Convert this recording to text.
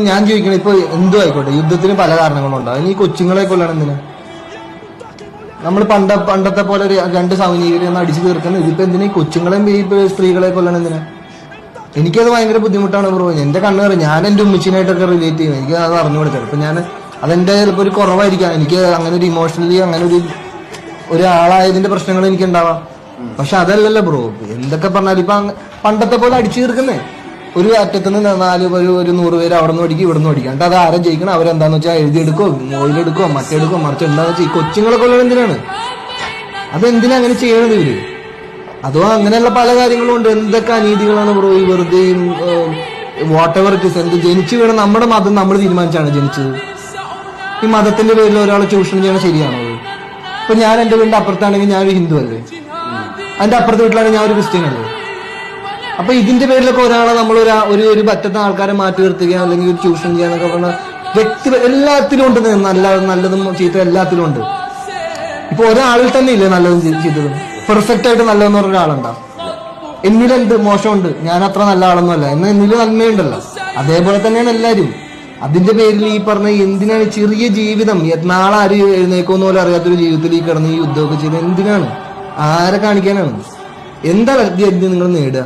ഞാൻ ചോദിക്കണം, ഇപ്പൊ എന്തോ ആയിക്കോട്ടെ, യുദ്ധത്തിന് പല കാരണങ്ങളുണ്ടാവും. ഇനി ഈ കൊച്ചുങ്ങളെ കൊല്ലണം എന്തിനാ? നമ്മൾ പണ്ടത്തെ പോലെ രണ്ട് സൈനികരെ ഒന്ന് അടിച്ചു തീർക്കുന്നത്, ഇതിപ്പോ എന്തിനാ ഈ കൊച്ചുങ്ങളെയും ഈ സ്ത്രീകളെ കൊല്ലണം എന്തിനാ? എനിക്കത് ഭയങ്കര ബുദ്ധിമുട്ടാണ് ബ്രോ. എന്റെ കണ്ണുകറി, ഞാൻ എന്റെ ഉമ്മച്ചിനായിട്ടൊക്കെ റിലേറ്റ് ചെയ്യും. എനിക്ക് അത് അറിഞ്ഞുകൂടെ. ചിലപ്പോൾ ഞാൻ അതെന്റെ ചിലപ്പോൾ ഒരു കുറവായിരിക്കാം. എനിക്ക് അങ്ങനെ ഒരു ഇമോഷണലി അങ്ങനെ ഒരാളായതിന്റെ പ്രശ്നങ്ങൾ എനിക്ക് ഉണ്ടാവാം. പക്ഷെ അതല്ലല്ലോ ബ്രോ. എന്തൊക്കെ പറഞ്ഞാലും ഇപ്പൊ പണ്ടത്തെ പോലെ അടിച്ചു തീർക്കുന്നേ. ഒരു അറ്റത്തുനിന്ന് 100 പേര് അവിടെ നിന്ന് പഠിക്കും, ഇവിടെ നിന്ന് പഠിക്കും. എന്നിട്ട് അത് ആരും ജയിക്കണം, അവരെന്താന്ന് വെച്ചാൽ എഴുതിയെടുക്കോ, ഓയിലെടുക്കോ, മറ്റെടുക്കോ, മറിച്ച് എന്താന്ന് വെച്ചാൽ ഈ കൊച്ചുങ്ങളെ കൊല്ലണം എന്തിനാണ്? അതെന്തിനാ അങ്ങനെ ചെയ്യണത് ഇവര്? അതോ അങ്ങനെയുള്ള പല കാര്യങ്ങളും ഉണ്ട്. എന്തൊക്കെ അനീതികളാണ് ബ്രോ ഈ വെറുതെ വാട്ട് എവർ ഇറ്റ് ഇസ്. എന്ത് ജനിച്ചു വീണ നമ്മുടെ മതം നമ്മൾ തീരുമാനിച്ചാണ് ജനിച്ചത്. ഈ മതത്തിന്റെ പേരിൽ ഒരാളെ ചൂഷണം ചെയ്യണം ശരിയാണോ? ഇപ്പൊ ഞാൻ എന്റെ വീടിന്റെ അപ്പുറത്താണെങ്കിൽ ഞാനൊരു ഹിന്ദു അല്ലേ, അതിന്റെ അപ്പുറത്തെ വീട്ടിലാണെങ്കിൽ ഞാൻ ഒരു ക്രിസ്ത്യൻ അല്ലേ. അപ്പൊ ഇതിന്റെ പേരിലൊക്കെ ഒരാളെ നമ്മൾ ഒരു പറ്റത്തെ ആൾക്കാരെ മാറ്റി നിർത്തുക അല്ലെങ്കിൽ ഒരു ചൂഷണം ചെയ്യാന്നൊക്കെ പറഞ്ഞാൽ എല്ലാത്തിലും ഉണ്ട്. നല്ലതും ചീത്ത എല്ലാത്തിലും ഉണ്ട്. ഇപ്പൊ ഒരാളിൽ തന്നെ ഇല്ലേ നല്ലതും ചീത്തതും? പെർഫെക്റ്റ് ആയിട്ട് നല്ലതെന്ന് പറഞ്ഞ ഒരാളുണ്ടാവും. എന്നിലെന്ത് മോശമുണ്ട്, ഞാൻ അത്ര നല്ല ആളൊന്നും അല്ല, എന്നാൽ എന്നിൽ നന്മയുണ്ടല്ലോ. അതേപോലെ തന്നെയാണ് എല്ലാരും. അതിന്റെ പേരിൽ ഈ പറഞ്ഞ എന്തിനാണ് ചെറിയ ജീവിതം, നാളെ ആര് എഴുന്നേക്കോന്ന് പോലും അറിയാത്തൊരു ജീവിതത്തിൽ ഈ കിടന്ന് ഈ യുദ്ധമൊക്കെ ചെയ്ത് എന്തിനാണ്? ആരെ കാണിക്കാനാണ്? എന്താ നിങ്ങൾ നേടുക?